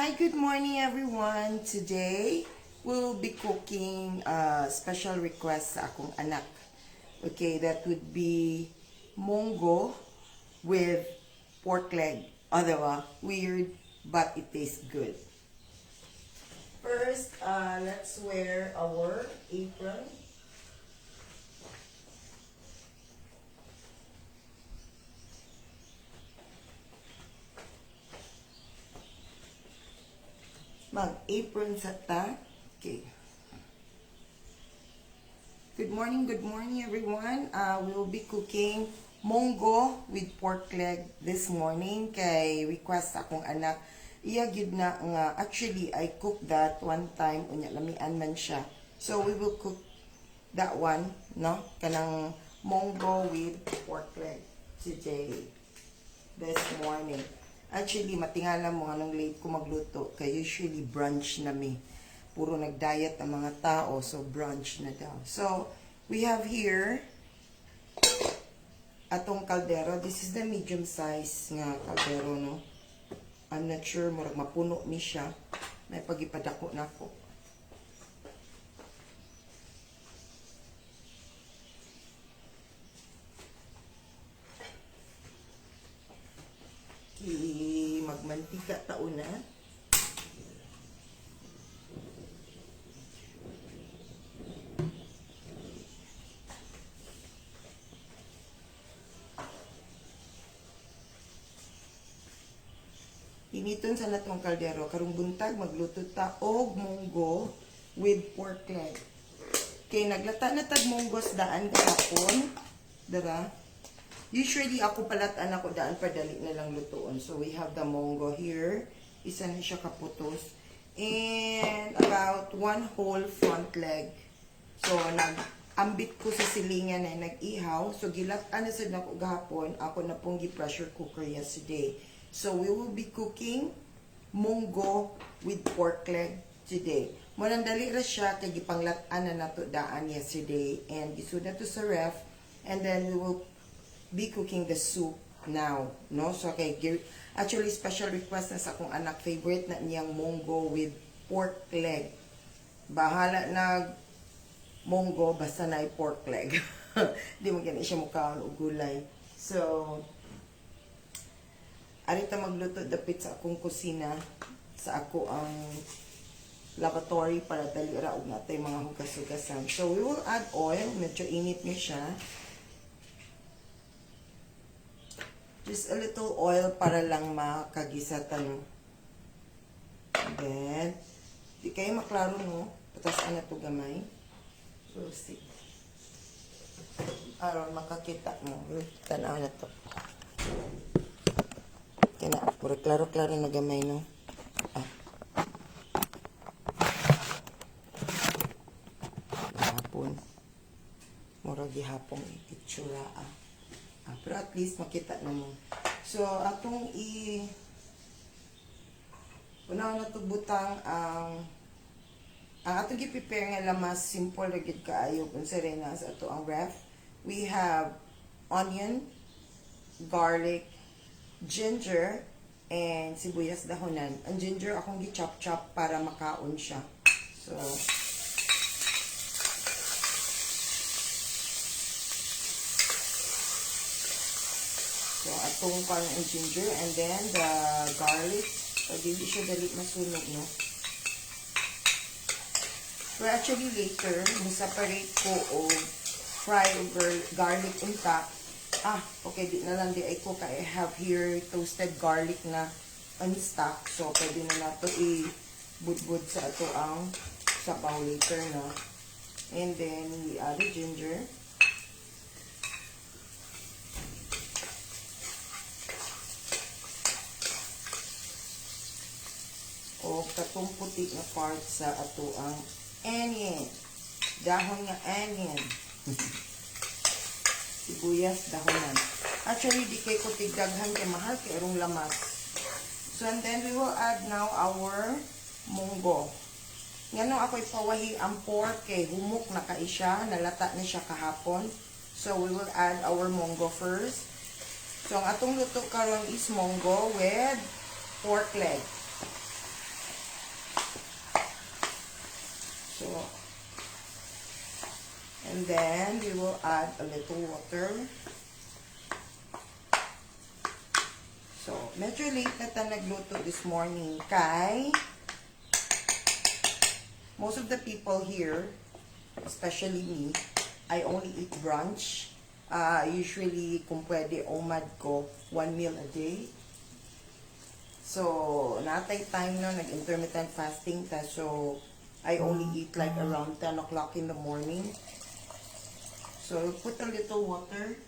Hi, good morning everyone. Today, we'll be cooking a special request sa akong anak. Okay, that would be munggo with pork leg. Otherwise, weird, but it tastes good. First, let's wear our apron. Mag-apron sa ta. Okay. Good morning everyone. We will be cooking munggo with pork leg this morning kay request akong anak. Iya gyud na nga actually I cooked that one time unya lamian man siya. So we will cook that one, no? Kanang munggo with pork leg today. This morning. Actually, matingala mo anong late ko magluto. Kaya usually brunch na mi. Puro nag-diet ang mga tao. So, brunch na daw. So, we have here atong kaldero. This is the medium size nga kaldero, no? I'm not sure. Murag mapuno mi siya. May pagipadako na ko. Magmantika taon na. Initon sa natong kaldero karong buntag magluto ta og munggo with pork leg. Kay naglata na tag munggos daan kahapon. Dara. Usually, ako palatan ako daan padali na lang lutoon. So, we have the munggo here. Isa na siya kaputos. And about one whole front leg. So, nag-ambit ko sa silingan na nag-ihaw. So, gilatan na sa nako gahapon. Ako na pong gi-pressure cooker yesterday. So, we will be cooking munggo with pork leg today. Munang dali ra siya kay gipanglatan na nato daan yesterday. And gisud na to sa ref. And then, we will be cooking the soup now, no? So, okay, actually, special request na sa akong anak, favorite na niyang munggo with pork leg. Bahala na munggo, basta na pork leg. Di mo ganit siya mukhaon o gulay. So, arita magluto dapit sa akong kusina, sa ako ang lavatory para dali ra og natay mga hugas-hugasan. So, we will add oil, medyo init niya siya. Just a little oil para lang makagisatan. Then, di kayo maklaro, no? Patasan na ito gamay. We'll see. Aron makakita mo. Tanaw na ito. Kaya puro klaro-klaro na gamay, no? Hapon. Mura gihapong itsura, pero at least makita na mo. So, atong unaw na ito butang ang atong i-prepare nga lamas, simple na gid kaayo kung sa rin sa ato ang ref. We have onion, garlic, ginger, and sibuyas dahonan. Ang ginger akong gi-chop-chop para makaon siya. So, atong parang ang ginger, and then the garlic. So, hindi siya dali masunog, no? Pero actually later, separate ko o fry over garlic unta. Okay, di na lang di ay ko kaya I have here toasted garlic na unstock. So, pwede na nato i-budbud sa ato ang sabaw later, no? And then, we add the ginger. O katong puti na part sa ato ang onion. Dahon nga onion. Sibuyas, dahonan. Actually, di kay ko tigdaghan kay mahal kay arong lamas. So, and then we will add now our munggo. Nga nung ako ipawahi ang pork kay humok na kaisya, nalata na siya kahapon. So, we will add our munggo first. So, ang atong luto karon is munggo with pork leg. So, and then we will add a little water. So, medyo late na tayo nagluto this morning kay most of the people here, especially me, I only eat brunch. Usually, kung pwede, umad ko 1 meal a day. So, natay time na, nag-intermittent fasting ta. So, I only eat like around 10 o'clock in the morning. So, put a little water.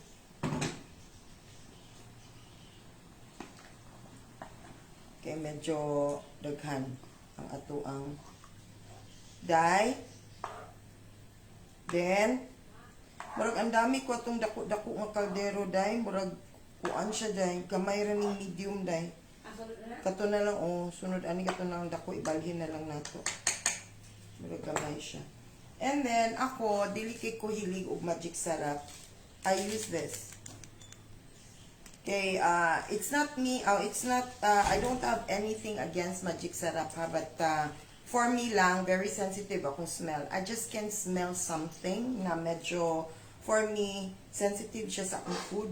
Okay, medyo daghan ang ato ang dye. Then, murag ang dami ko itong dako-dako nga kaldero, dye. Murag kuan siya, dye. Gamay ra ning medium, dye. Kato na lang, sunod ani kato na lang dako, ibalhin na lang nato. Murag gamay siya. And then, ako, dili kay ko hilig og magic sarap. I use this. Okay, it's not me, I don't have anything against magic sarap, ha, but for me lang, very sensitive akong smell. I just can smell something na medyo, for me, sensitive siya sa akong food.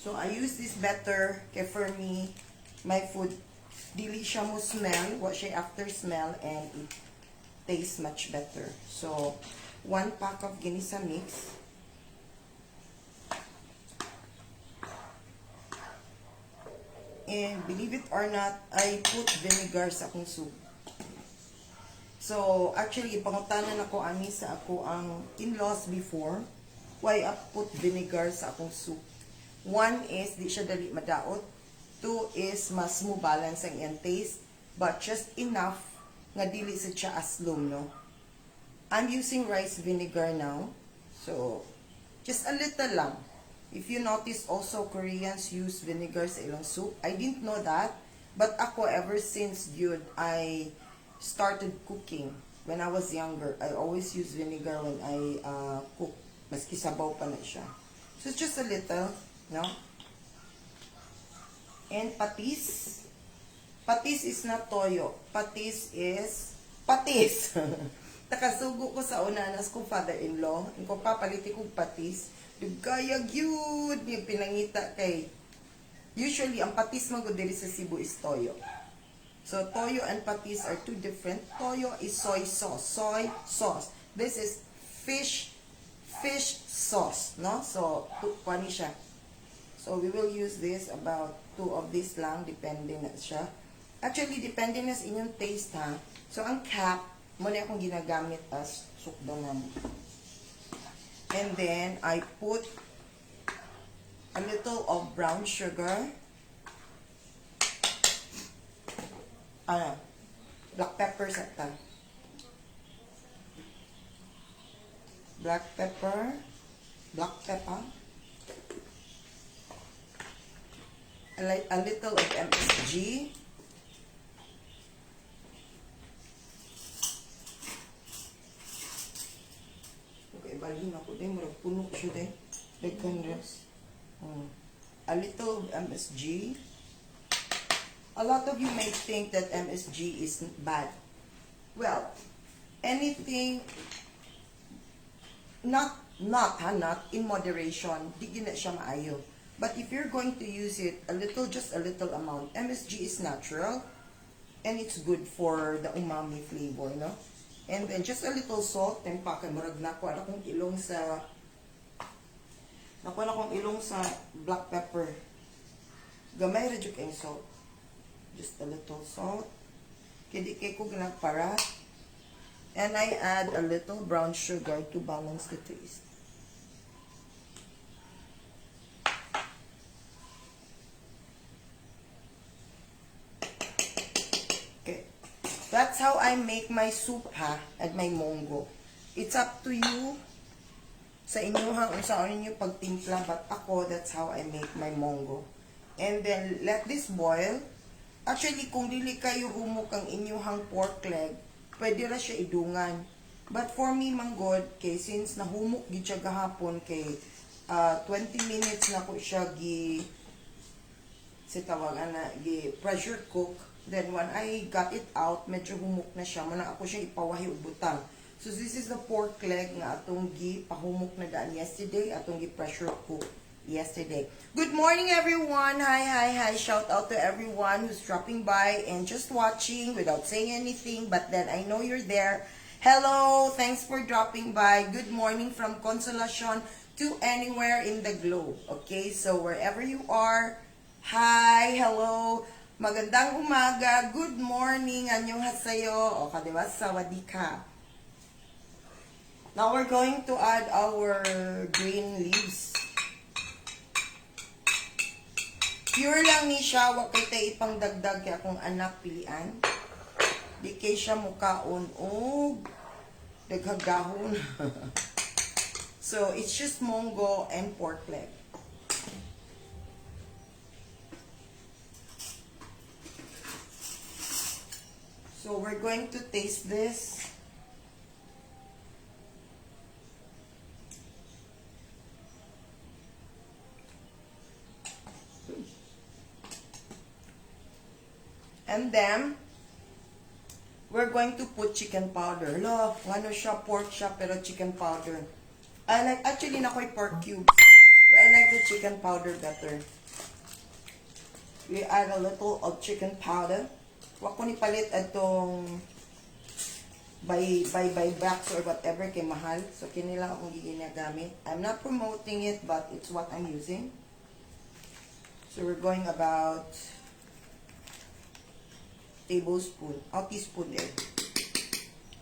So, I use this better, kaya for me, my food, dili siya mo smell, what siya after smell, and it tastes much better. So, 1 pack of ginisa mix. And believe it or not, I put vinegar sa akong soup. So, actually, pangutanan ako ani sa ako ang in-laws before, why I put vinegar sa akong soup. 1 is, di siya dali madaot. 2 is, mas mo balance ang iyang taste, but just enough nga dili sa siya aslom, no? I'm using rice vinegar now. So, just a little lang. If you notice also, Koreans use vinegar sa ilang soup. I didn't know that. But ako, ever since yun, I started cooking. When I was younger, I always use vinegar when I cook. Maski sabaw pa na siya. So, it's just a little, no? And patis. Patis is not toyo. Patis is patis. Nakasugo ko sa unanas kong father-in-law. Yung ko papaliti kong patis. Dugayag yun, yung pinangita kay. Usually, ang patis mo diri sa Cebu is toyo. So, toyo and patis are 2 different. Toyo is soy sauce. Soy sauce. This is fish sauce, no? So, kuwani siya. So, we will use this about 2 of this lang, depende na siya. Actually, depende na sa inyong taste, ha? So, ang cap, muna akong ginagamit as sukdanan. And then, I put a little of brown sugar. Black pepper sa ta. Black pepper. A little of MSG. Balhin ako din, marag puno siya din. A little of MSG. A lot of you may think that MSG is bad. Well, anything not in moderation, di gina siya maayo. But if you're going to use it just a little amount, MSG is natural and it's good for the umami flavor, no? And then just a little salt, tempakan, murag nakuha na kong ilong sa black pepper. Gamay ra jud kay salt. Just a little salt. Kaya di kay ko ginagparat. And I add a little brown sugar to balance the taste. That's how I make my soup, ha, and my munggo. It's up to you sa inyo ha, kung saan ninyo pagtimpla, but ako, that's how I make my munggo. And then, let this boil. Actually, kung dili kayo humok ang inyuhang pork leg, pwede ra siya idungan. But for me, manggod, kay since nahumok gid siya gahapon, kay 20 minutes na ko siya gi pressure cook. Then when I got it out, medyo humok na siya. Muna ako siya ipawahi ug butang. So this is the pork leg nga atong gipahumok na daan yesterday, atong gi-pressure cook yesterday. Good morning everyone. Hi. Shout out to everyone who's dropping by and just watching without saying anything, but then I know you're there. Hello, thanks for dropping by. Good morning from Consolacion to anywhere in the globe. Okay, so wherever you are, hi, hello. Magandang umaga, good morning, annyeonghaseyo, o kadiba, sawadika. Now we're going to add our green leaves. Pure lang ni siya, wag kay tayo ipang dagdag kaya akong anak pilian. Di kay siya mukaon o daghagahon. So it's just mongo and pork leg. So we're going to taste this. And then, we're going to put chicken powder. Look, ano siya, pork siya, pero chicken powder. I like, actually, nakoy pork cubes. But I like the chicken powder better. We add a little of chicken powder. Wag ko ni palit atong by box or whatever kay mahal. So kinila akong ginagamit. I'm not promoting it, but it's what I'm using. So we're going about tablespoon, or teaspoon there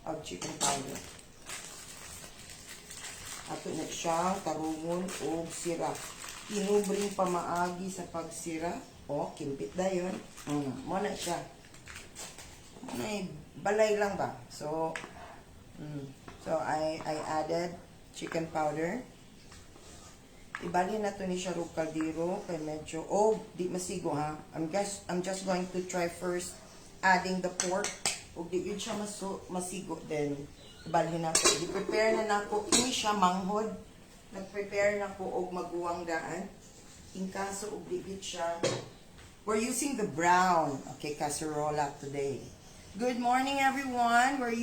of chicken powder. Ato na siyang tarungon o sira. Inubring pa maagi sa pagsira. O, kimpit na yun. Mo na siya. May balay lang ba? So I added chicken powder. Ibali na to ni siya rug kaldero kay medyo di masigo ha. I'm just going to try first adding the pork. Ug di yun siya masigo, then ibalhin na ko. I-prepare na nako ini siya manghod. Nag-prepare na ko og maguwang daan. In kaso ug di yun siya. We're using the brown casserole today. Good morning, everyone. We're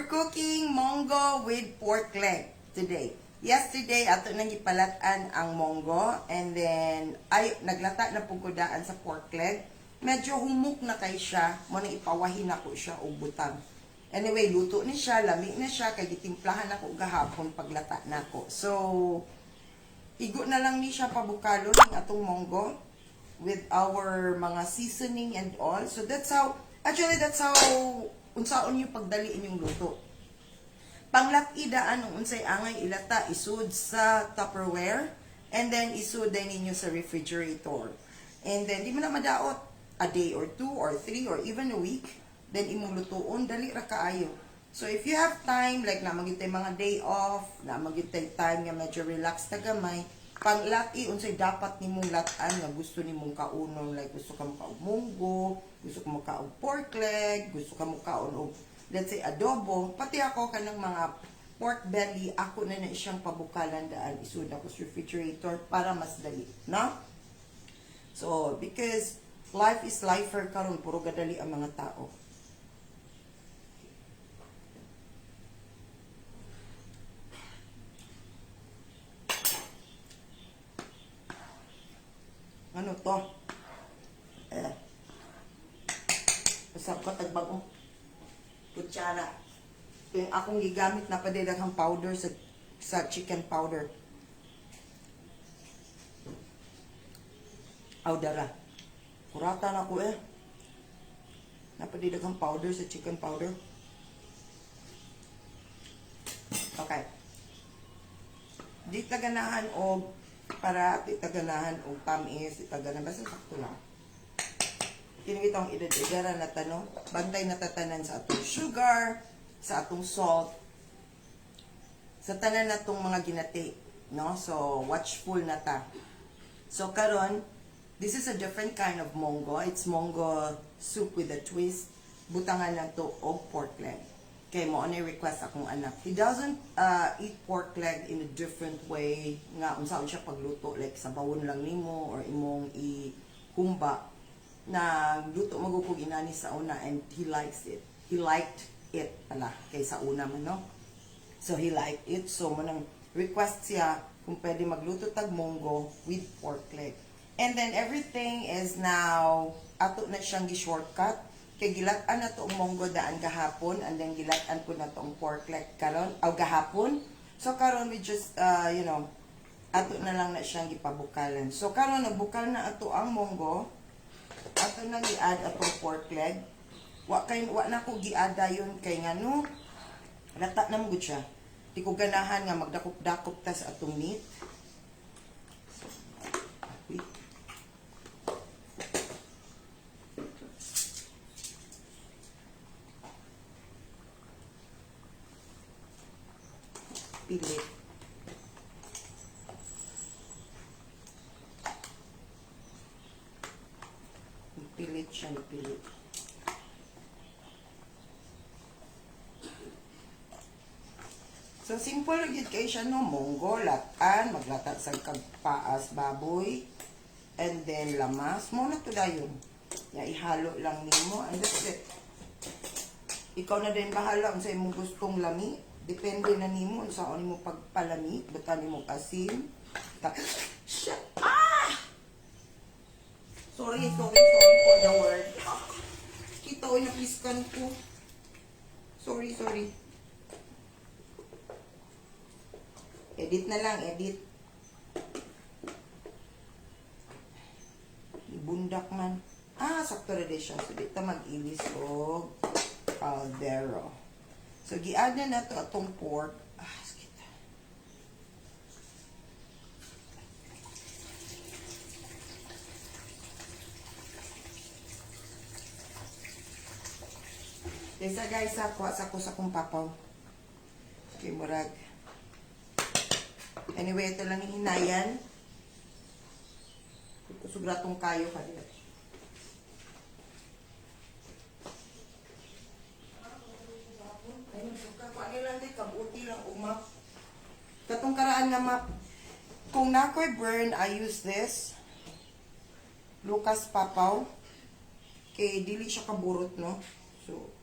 cooking mongo with pork leg today. Yesterday, ato nang gipalatan ang mongo, and then naglata na pug ko daan sa pork leg. Medyo humok na kay siya, mo nang ipawahin ako siya og butang. Anyway, luto ni siya, lami na siya, kay gitimplahan ako gahapon paglata nako. So, igo na lang ni siya pabukalo ng atong mongo with our mga seasoning and all. So that's how unsaon yung pagdali inyong luto. Panglaki daan ng unsay angay ilata isud sa Tupperware, and then isud din ninyo sa refrigerator. And then di mo na madaot a day or 2 or 3 or even a week, then imong lutoon dali ra kaayo. So if you have time, like na magitay mga day off, na magitay time nga medyo relax ta gamay, panglaki unsay dapat nimong latan nga gusto nimong kaunon, like gusto ka mo kaog munggo, gusto ka mo kaog pork leg, gusto ka mo kaon og let's say adobo, pati ako kanang mga pork belly, ako na siyang pabukalan daan isud ako sa refrigerator para mas dali, no? So because life is lifer karon, puro gadali ang mga tao. Ano to? Pasap ko tagbagong kutsara. Yung akong gigamit na padilaghang powder sa chicken powder. Dara. Kurata na ko napadilaghang powder sa chicken powder. Okay. Di taganahan og para itaganahan o tamis, itaganahan, basta sakto lang. Kini itong idadara na tanong, bantay na tatanan sa atong sugar, sa atong salt, sa tanan na itong mga ginati, no? So, watchful na ta. So, karon, this is a different kind of mongo. It's mongo soup with a twist. Butangan na to og pork leg. Kay mo ani request akong anak. He doesn't eat pork leg in a different way nga unsaon siya pagluto, like sa bawon lang nimo or imong ihumba. nagluto magukog inani sa una and he likes it. He liked it pala kaysa una man, no? So he liked it. So manang request siya kung pwede magluto tag munggo with pork leg. And then everything is now ato na siyang gi-shortcut. Kay gilatan na to ang munggo daan gahapon and then gilatan ko na to ang pork leg karon o gahapon. So karon we just ato na lang na siyang gipabukalan. So karon nagbukal na ato ang munggo. Ato na gi-add atong pork leg. Wa na ko gi-adda yun kay ngano lata na mo gud siya. Di ko ganahan nga magdakop-dakop ta sa atong meat. Pilit. Pilit siya, pilit. So, simple lagi kayo siya, no? Munggo, latan, maglata sa kagpaas, baboy, and then lamas. Muna to dayon. Ihalo lang nimo, and that's it. Ikaw na din bahala kung sa imong gustong lami. Depende na nimo sa ano mo pagpalami, butan nimo asin. Shut ah! Sorry for the word. Kita o napiskan ko. Sorry. Edit na lang, edit. Ibundak man. Sakto na din siya. So, dito mag-ilis o caldero. So, gi-add na to atong pork. Sakit. Desa guys, kuha sa kong papaw. Okay, murag. Anyway, ito lang yung hinayan. Ito sugratong kayo kanila. Ayun, suka. Kuha nila din, kabuti lang umap. Katong karaan nga map. Kung nako'y burn, I use this. Lucas Papaw. Kay dili siya kaburot, no? So,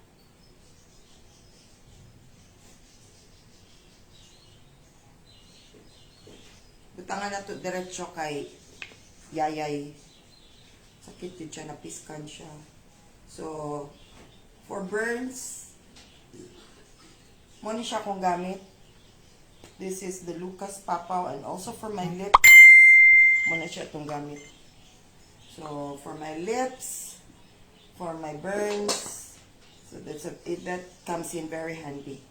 butangan na to diretso kay yayay. Sakit yun siya, napiskan siya. So, for burns, muna siya kung gamit. This is the Lucas Papaw and also for my lips, muna siya itong gamit. So, for my lips, for my burns, so that comes in very handy.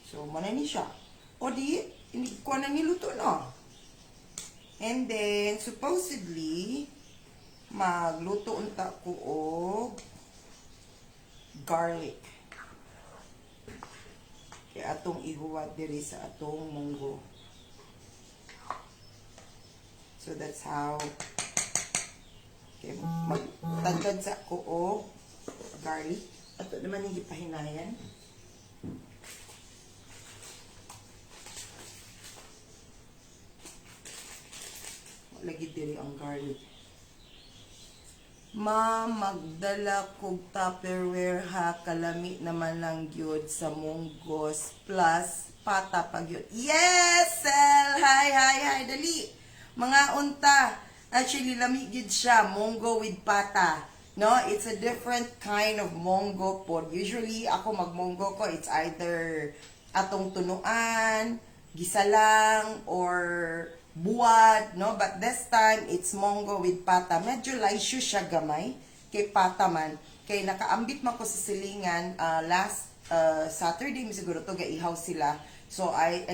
So, muna ni siya. O di, hindi ko na niluto no. And then, supposedly, magluto unta ko og garlic. Kaya atong ihuwat diri sa atong munggo. So, that's how magtagad sa ko og garlic. Ato naman yung gipahinayan. Lagi diri ang garlic. Magdala kog Tupperware ha, kalami naman lang gyud sa munggos plus pata pag yun. Yes, Sel! Hi, dali. Mga unta, actually lami gyud siya, munggo with pata. No, it's a different kind of munggo po. Usually ako magmunggo ko, it's either atong tunuan, gisalang, or buwad, no? But this time, it's munggo with pata. Medyo laisyo siya gamay kay pata man. Kay nakaambit man ko sa silingan last Saturday, siguro to gaihaw sila. So, I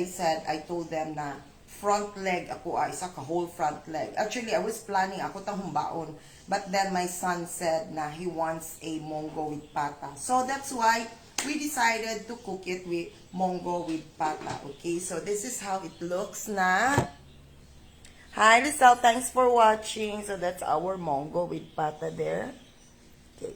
told them na front leg ako, isa ka whole front leg. Actually, I was planning, ako tang humbaon. But then, my son said na he wants a munggo with pata. So, that's why we decided to cook it with munggo with pata. Okay, so this is how it looks na. Hi, Lizelle. Thanks for watching. So, that's our munggo with pata there. Okay.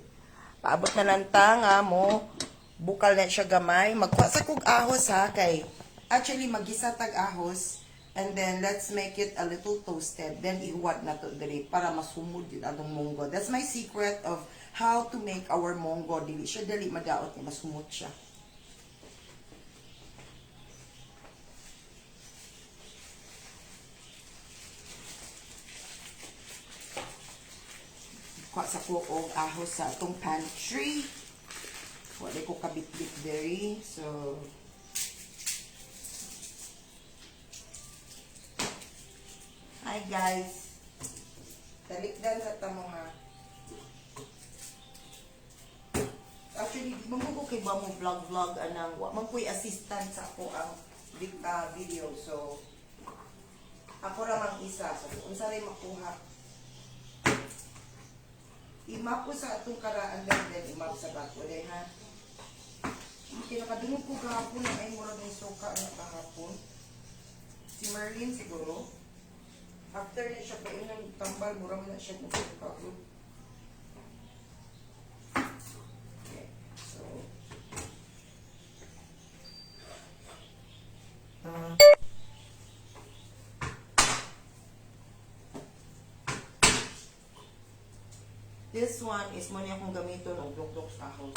Paabot na lang tanga mo. Bukal na siya gamay. Magkuha sa kog ahos, ha. Kay, actually, magisa tag ahos. And then, let's make it a little toasted. Then, ihuwad na to diri para masumod yun atong munggo. That's my secret of how to make our munggo. Dili siya dali madaot niya, masumot siya. Kuha sa ko og ahos sa atong pantry. Wala ko kabit-bit diri. So, hi guys. Talikdan sa tamo ha. Actually, di man ko kay ba mo vlog anang wa man ko'y assistant sa ako ang video. So, ako ra mang isa. So, unsa ray makuha. I-map ko sa atong karaan lang din, i-map sa bato din ha. Kinakadungog ko kahapon na ay murag may suka na kahapon. Si Merlin siguro. After na siya pa yung tambal, mura mo na siya kung suka ko. Okay, so. This one is mo niya akong gamiton o blok-blok sa ahos.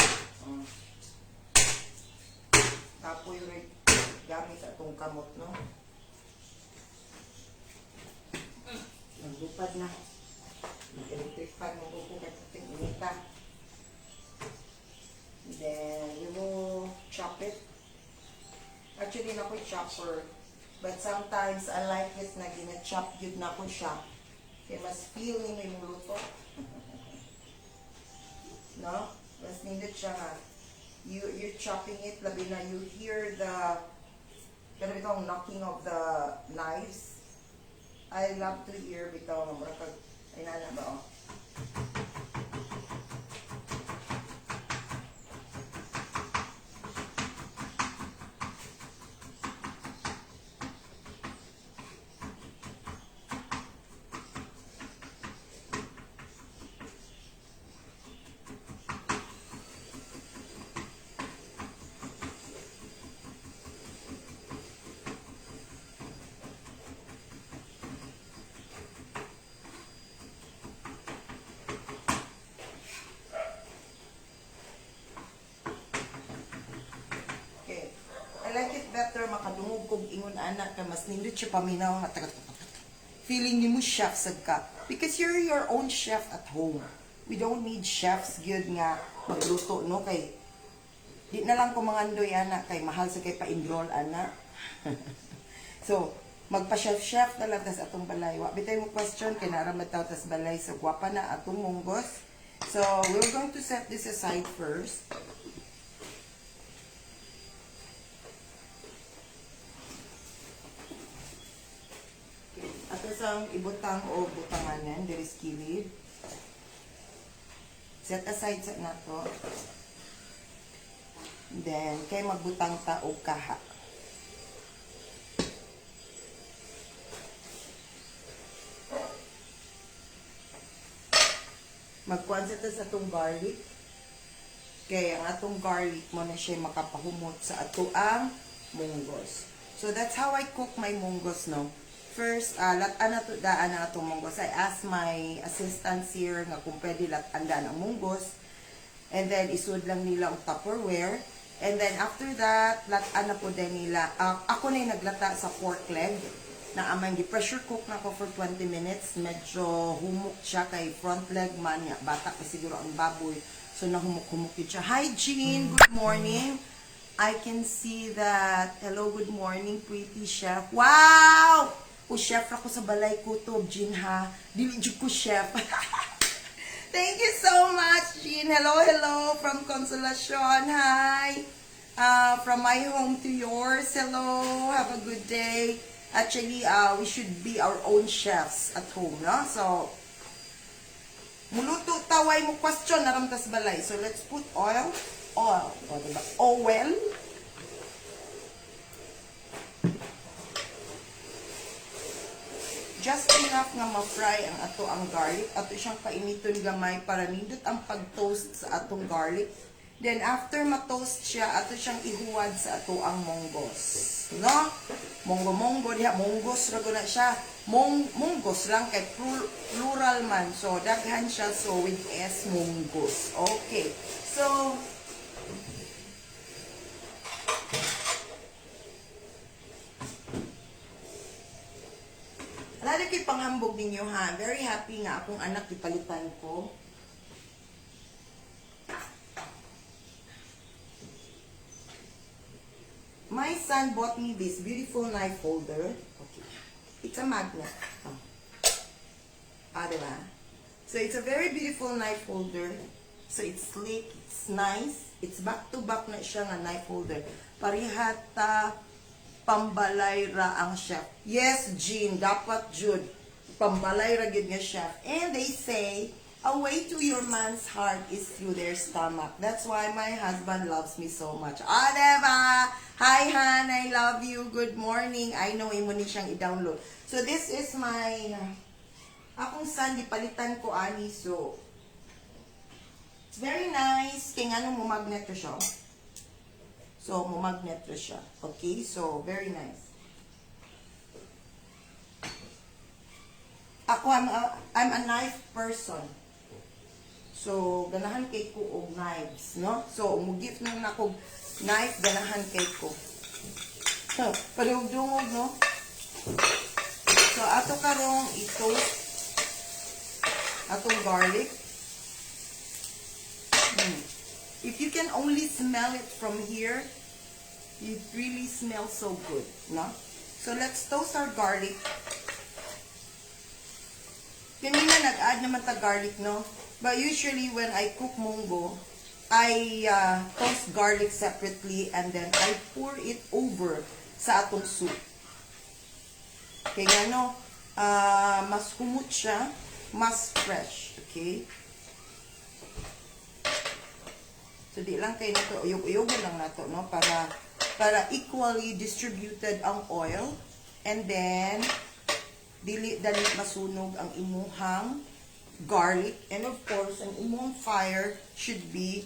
Tapoy rin gamit atong kamot, no? Naglupad na. Nag-electric fan mo ko kating inita. Then, we will chop it. Actually, na ko'y chopper. But sometimes, I like it na gina-chop yun na ko siya. Kaya mas feel ni may muluto. No? Mas nindot siya nga. You're chopping it, labi na you hear the knocking of the knives. I love to hear bitaw ng mura kag ay nana ba oh. I like it better makadungog kog ingon anak ka mas nindot siya paminaw nga feeling ni mo chef sad ka because you're your own chef at home. We don't need chefs gyud nga magluto no kay di na lang ko mangandoy anak kay mahal sa kay pa-enroll anak. So magpa-chef na lang tas atong balay. Wa bitay mo question kay naramad taw tas balay so gwapa na atong munggos. So we're going to set this aside first. Ato sang ibutang o butanganan, there is kilid. Set aside sa nato. Then, kay magbutang ta og kaha. Magkuhan sa atong garlic. Kay ang atong garlic mo na siya makapahumot sa ato ang munggos. So, that's how I cook my munggos, no? First, latan na to daan na itong munggos. I asked my assistants here nga kung pwede latan daan ang munggos. And then, isud lang nila ang Tupperware. And then, after that, latan na po din nila. Ako na yung naglata sa pork leg. Na amang pressure cook na ko for 20 minutes. Medyo humuk siya kay front leg man. Bata pa siguro ang baboy. So, nahumuk-humuk yun siya. Hi, Jean! Good morning! I can see that. Hello, good morning, pretty chef. Wow! O chef ako sa balay kutob, Jean ha. Dili jud ko chef. Thank you so much, Jean. Hello, hello from Consolacion. Hi. From my home to yours. Hello. Have a good day. Actually, we should be our own chefs at home, no? So, muluto taway mo question naramtas balay. So, let's put oil. Oil. O, diba? Oil. Just enough nga ma-fry ang ato ang garlic. Ato siyang painiton gamay para nindot ang pag-toast sa atong garlic. Then, after ma-toast siya, ato siyang ihuwad sa ato ang monggos. No? Monggo-monggo diha. Monggos rago na siya. Monggos lang kay plural man. So, daghan siya. So, with S, monggos. Okay. So, alala ko'y panghambog ninyo ha. Very happy nga akong anak ipalitan ko. My son bought me this beautiful knife holder. Okay. It's a magnet. Oh. Diba? So, it's a very beautiful knife holder. So, it's slick. It's nice. It's back-to-back na siya nga knife holder. Parihata, pambalay ra ang chef. Yes, Jean. Dapat, Jude. Pambalay ra gid nga chef. And they say, a way to your man's heart is through their stomach. That's why my husband loves me so much. Diba? Hi, Han. I love you. Good morning. I know imo ni siyang i-download. So, this is my akong son. Palitan ko ani. So, it's very nice. Kaya nga nung magnet ko siya. So, magnet ko siya. Okay? So, very nice. Ako, I'm a knife person. So, ganahan kay ko og knives, no? So, umugif na ako knife, ganahan kay ko. So, palugdungog, no? So, ato karong i-toast atong garlic. If you can only smell it from here, it really smells so good, no? So, let's toast our garlic. Kanina nag-add naman ta garlic, no? But usually when I cook munggo, I toast garlic separately and then I pour it over sa atong soup. Kaya no, mas humot siya, mas fresh. Okay? So di lang kayo nato, uyog-uyogan lang nato, no? Para equally distributed ang oil. And then, dili masunog ang imuhang garlic, and of course ang imong fire should be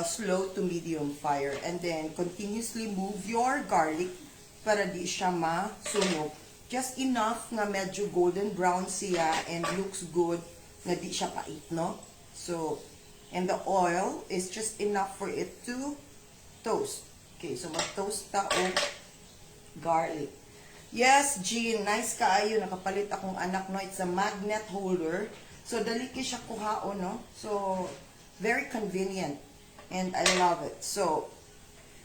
slow to medium fire, and then continuously move your garlic para di siya masunog, just enough nga medyo golden brown siya and looks good nga di siya pait, no? So, and the oil is just enough for it to toast. Okay, so mag-toast ta og garlic. Yes, Jean, nice kaayo. Nakapalit akong anak, no? It's a magnet holder. So, dali siya kuhaon, no? So, very convenient. And I love it. So,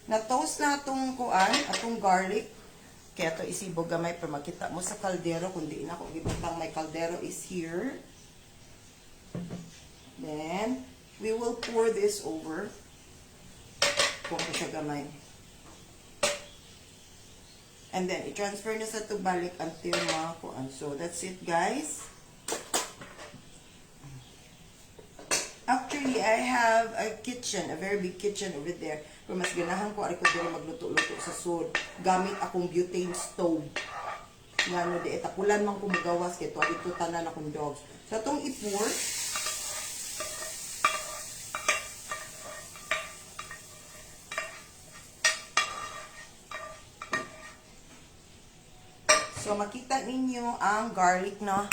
na-toast na itong kuan, atong garlic. Kaya ito isibog gamay para makita mo sa kaldero. Kundi na ako gibutang may kaldero is here. Then, we will pour this over. Kung ko siya gamay. And then, i-transfer na sa ito balik until makakuan. So, that's it, guys. Actually, I have a kitchen, a very big kitchen over there. Pero mas ganahan ko, ari ko dito magluto-luto sa sud. Gamit akong butane stove. Nga, no, di etapulan man ko magawas. Kaya ito tanan akong dogs. So, itong i-pour. So, makita ninyo ang garlic, no?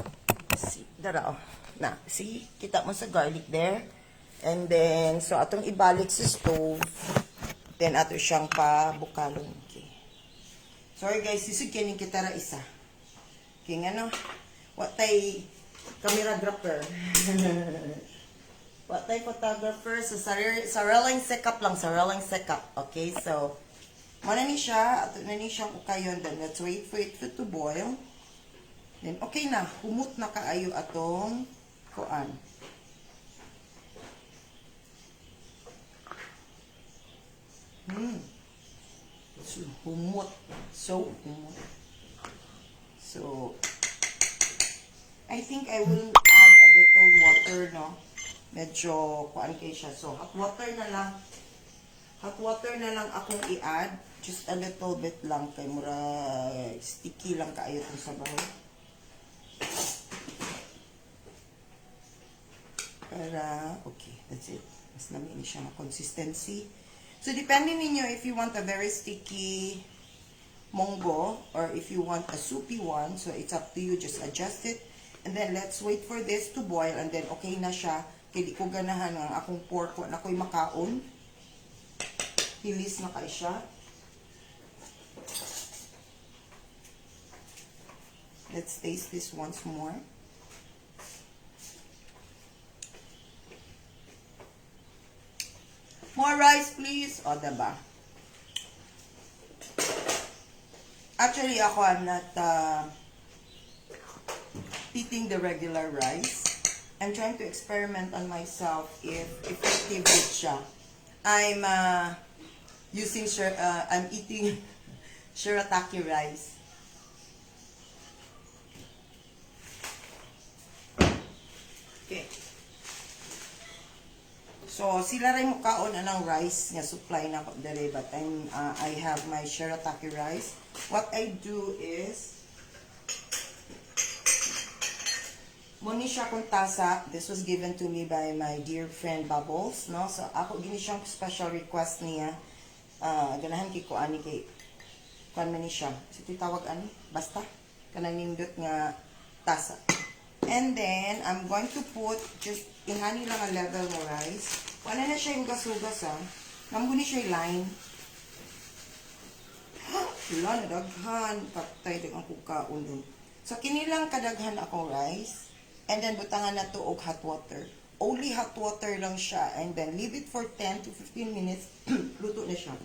See, dara, oh. Na, see? Kita mo sa garlic there. And then, so, atong ibalik sa stove. Then, ato siyang pabukalon. Okay. Sorry, guys. Sisugyanin kita ra isa. Okay, nga, no? Watay camera dropper. Watay photographer. So, sariling sekap lang. Sariling sekap. Okay, so, mana ni siya, ato na ni siyang ukayon. Then, let's wait for it to boil. Then, okay na. Humot na kaayo atong kuan. So, humot. So, humot. So, I think I will add a little water, no? Medyo kuan kay siya. So, hot water na lang. Hot water na lang akong i-add. Just a little bit lang kay mura sticky lang kaayo itong sabaw. Para, okay, that's it. Mas namin siya na consistency. So, depending ninyo if you want a very sticky munggo or if you want a soupy one. So, it's up to you. Just adjust it. And then, let's wait for this to boil. And then, okay na siya. Kaya di ko ganahan ang akong pork. Na ko'y makaon. Hilis na kayo siya. Let's taste this once more. More rice, please. O, diba? Actually, ako, I'm not eating the regular rice. I'm trying to experiment on myself if effective it siya. I'm I'm eating shirataki rice. Okay. So, sila rin mukaon anang rice nga supply na ko dere, but I have my shirataki rice. What I do is, muni siya kung tasa. This was given to me by my dear friend Bubbles, no? So, ako gini siyang special request niya. Ganahan kay ko ani kay kuan man ni siya. So, tawag ani? Basta kanang nindot nga tasa. And then, I'm going to put just inani lang ang level ng rice. Wala na siya yung gas-ugas, ha. Namguni siya yung line. Wala na, daghan. Patay, dagang kukaon dun. So, kinilang kadaghan akong rice. And then, butangan na to og hot water. Only hot water lang siya. And then, leave it for 10 to 15 minutes. Luto na siya.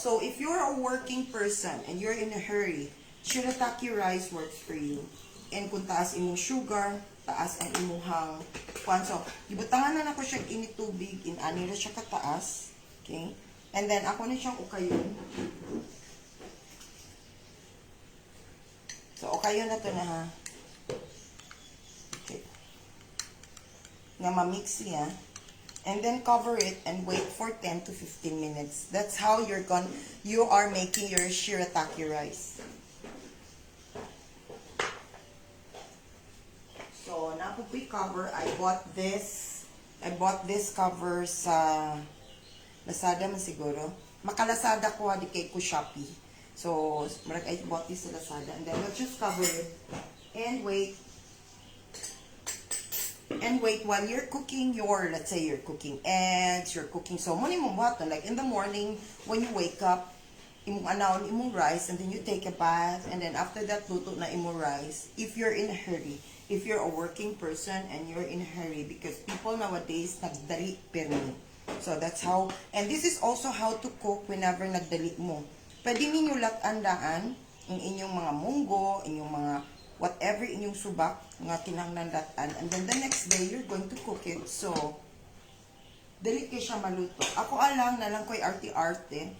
So, if you're a working person and you're in a hurry, shirataki rice works for you. And kung taas imong sugar, taas ang imuhang kwan. So, ibutangan na ko siya init tubig, inani na siya kataas. Okay? And then, ako na siyang ukayon. So, ukayon na to na ha. Okay. Nga ma-mix niya. And then, cover it and wait for 10 to 15 minutes. That's how you are making your shirataki rice. So, napupoy cover. I bought this cover sa Lazada man siguro. Makalasada ko di kay ko Shopee. So, I bought this sa Lazada. And then, let's just cover it. And wait. And wait while you're cooking let's say you're cooking eggs, you're cooking so many mo water. Like in the morning, when you wake up, imong anawon imong rice, and then you take a bath. And then after that, luto na imong rice. If you're in a hurry. If you're a working person and you're in a hurry, because people nowadays nagdali permi. So that's how, and this is also how to cook whenever nagdali mo. Pwede ninyo latandaan ang inyong mga munggo, inyong mga whatever inyong subak, nga kinahanglan latan, and then the next day you're going to cook it. So, dali kay siya maluto. Ako alang na lang ko'y arte-arte.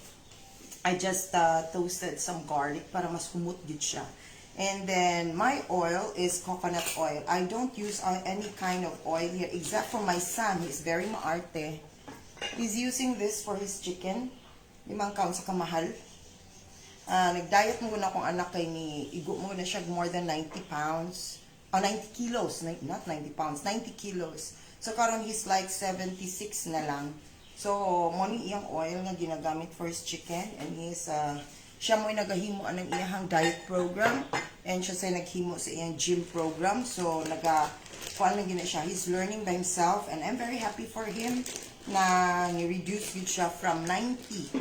I just toasted some garlic para mas humut gid siya. And then, my oil is coconut oil. I don't use any kind of oil here, except for my son. He's very maarte. He's using this for his chicken. 5 kaon sa kamahal. Nag-diet muna akong anak kay ni igo mo na siya more than 90 pounds. 90 kilos. Not 90 pounds, 90 kilos. So, karon he's like 76 na lang. So, money iyang oil nga ginagamit for his chicken. And he's, siya mo'y nagahimo ang iyang diet program. And siya say naghimo sa iyang gym program. So, kuan na gina siya. He's learning by himself. And I'm very happy for him na ni-reduce yun siya from 90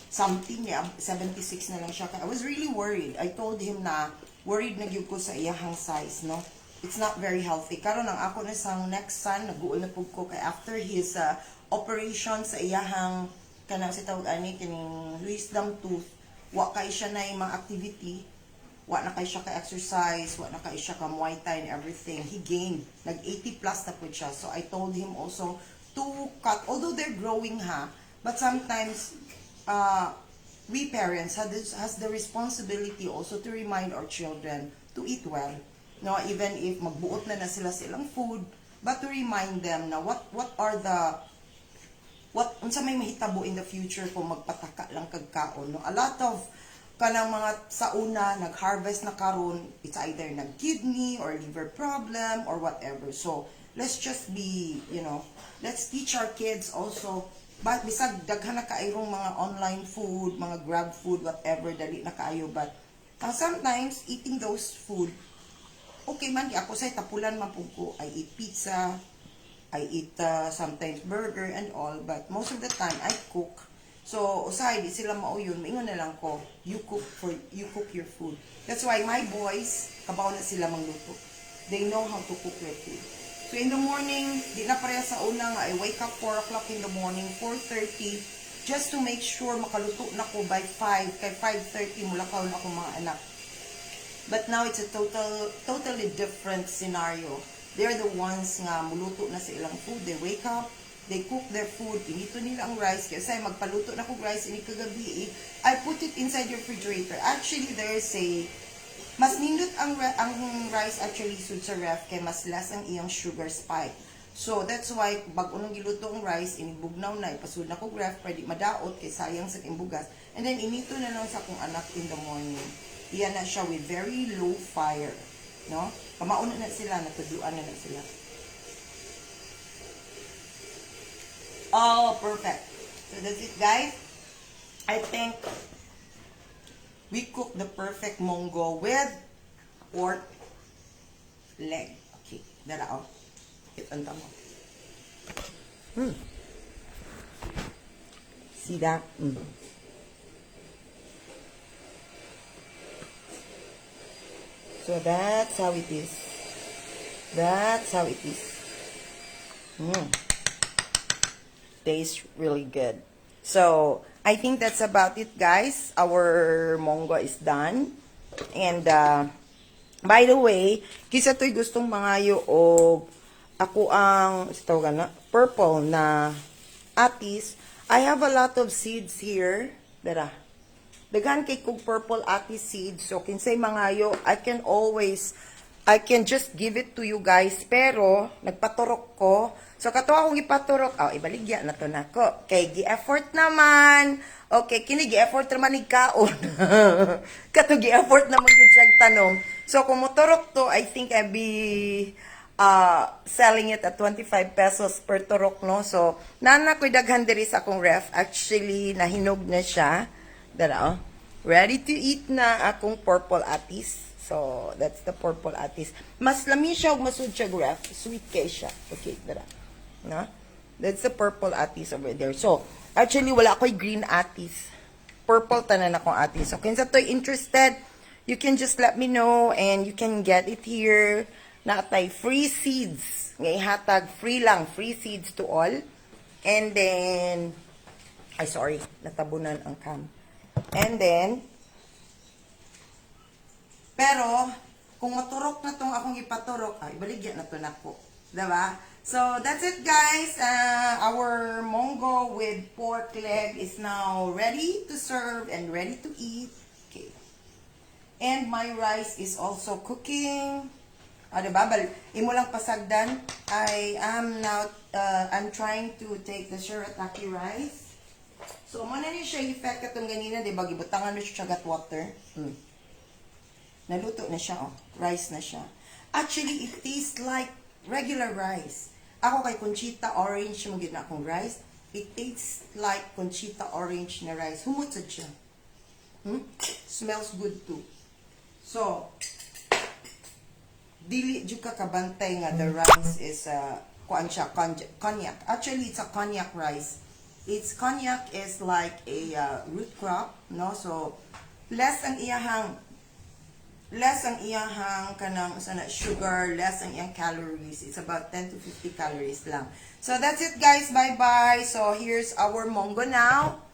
something, 76 na lang siya. I was really worried. I told him na worried na gyud ko sa iyang size, no? It's not very healthy. Karon ang ako na sang next son, nag-uol na pug ko kay after his operation sa iyang kanang si tawag ani kining wisdom tooth, wa kay siya na yung mga activity, wa na kay siya ka exercise, wa na kay siya ka Muay Thai and everything. He gained nag 80 plus na pud siya. So I told him also to cut, although they're growing but sometimes we parents has the responsibility also to remind our children to eat well. No, even if magbuot na sila silang food, but to remind them na what unsa may mahitabo in the future kung magpataka lang kag kaon, no? A lot of kanang mga sa una nag-harvest na karon, it's either nag-kidney or liver problem or whatever. So let's just be, let's teach our kids also. But bisag daghan na kaayong mga online food, mga grab food, whatever, dali na kaayo. But sometimes eating those food, okay man, ako say tapulan man pud ko. I eat pizza, I eat sometimes burger and all, but most of the time I cook. So, usahay, di sila mauyon, maingon na lang ko, you cook your food. That's why my boys, kabaw na sila mangluto. They know how to cook their food. So, in the morning, di na pareha sa una nga, I wake up 4 o'clock in the morning, 4:30, just to make sure makaluto na ko by 5, kay 5:30, mulakaw na ako mga anak. But now, it's a totally different scenario. They're the ones nga muluto na sa ilang food. They wake up, they cook their food, inito nila ang rice. Kasi magpaluto na ko rice ini kagabi, I put it inside your refrigerator. Actually, there's a, mas nindot ang rice actually sud sa ref, kay mas less ang iyang sugar spike. So, that's why, bag unang giluto ang rice, inibugnaw na, ipasud na ko ref, pwede madaot, kay sayang sa imbugas. And then, inito na lang sa kong anak in the morning. Iyan na siya with very low fire. No? Pamauna na sila, natudluan na sila. Oh, perfect. So that's it, guys. I think we cooked the perfect mongo with pork leg. Okay, darao. Itanta mo. See that? So that's how it is. That's how it is. Tastes really good. So, I think that's about it, guys. Our mongo is done. And, by the way, kisa to'y gustong mangayo o ako ang, purple na atis. I have a lot of seeds here. Dara. Daghan kay kong purple atis seeds. So, kinsay mangayo, I can just give it to you guys. Pero, nagpaturok ko. So, kato akong ipaturok. Ibaligya na to nako. Okay, gi-effort naman. Okay, kini gi-effort naman ni kaon. Kato gi-effort naman yun siyang tanong. So, kung moturok to, I think I'll be selling it at 25 pesos per turok, no? So, nana ko'y daghan diri sa akong ref. Actually, nahinog na siya. Dara, ready to eat na akong purple atis. So, that's the purple atis. Mas lami siya o masud siya ref. Sweet kay siya. Okay, dara. No? That's the purple atis over there. So, actually, wala ako'y green atis. Purple tanan akong atis. So, kinsa to'y interested, you can just let me know and you can get it here. Natay free seeds. Ngay hatag, free lang. Free seeds to all. And then, natabunan ang cam. And then, pero, kung maturok na tong akong ipaturok, ibaligyan na to na po. Diba? So, that's it, guys. Our mongo with pork leg is now ready to serve and ready to eat. Okay. And my rice is also cooking. Diba? Imo lang pasagdan. I am now, I'm trying to take the shirataki rice. So, muna niya siya effect katong ganina, diba? Gibutangan na siya gat water. Naluto na siya, rice na siya. Actually, it tastes like regular rice. Ako kay Conchita Orange, magiging akong rice. It tastes like Conchita Orange na rice. Humutsad siya. Smells good too. So, dili jud ka kabantay nga the rice is cognac. Actually, it's a cognac rice. Cognac is like a root crop, no? So, less ang iyahang kanang sugar, less ang iyang calories. It's about 10 to 50 calories lang. So, that's it, guys. Bye-bye. So, here's our mongo now.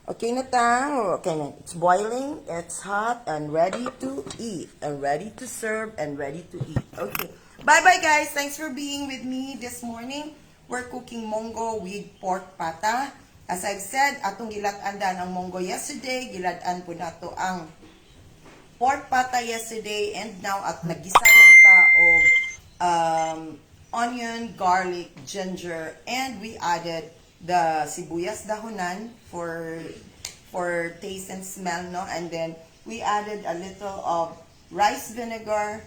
Okay na ta. Okay na. It's boiling, it's hot, and ready to eat. And ready to serve, and ready to eat. Okay. Bye-bye, guys. Thanks for being with me this morning. We're cooking mongo with pork pata. As I've said, atong gilatan ang mongo yesterday. Gilatan po nato ang pork pata yesterday. And now, at nagisa lang ta og onion, garlic, ginger, and we added the sibuyas dahonan for for taste and smell, no? And then we added a little of rice vinegar,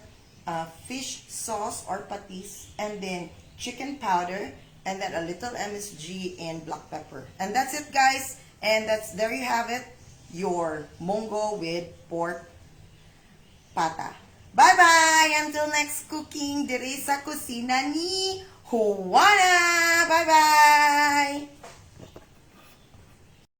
fish sauce or patis, and then chicken powder, and then a little MSG and black pepper. And that's it, guys. And there you have it, your munggo with pork pata. Bye-bye! Until next cooking, diri sa kusina ni Juana!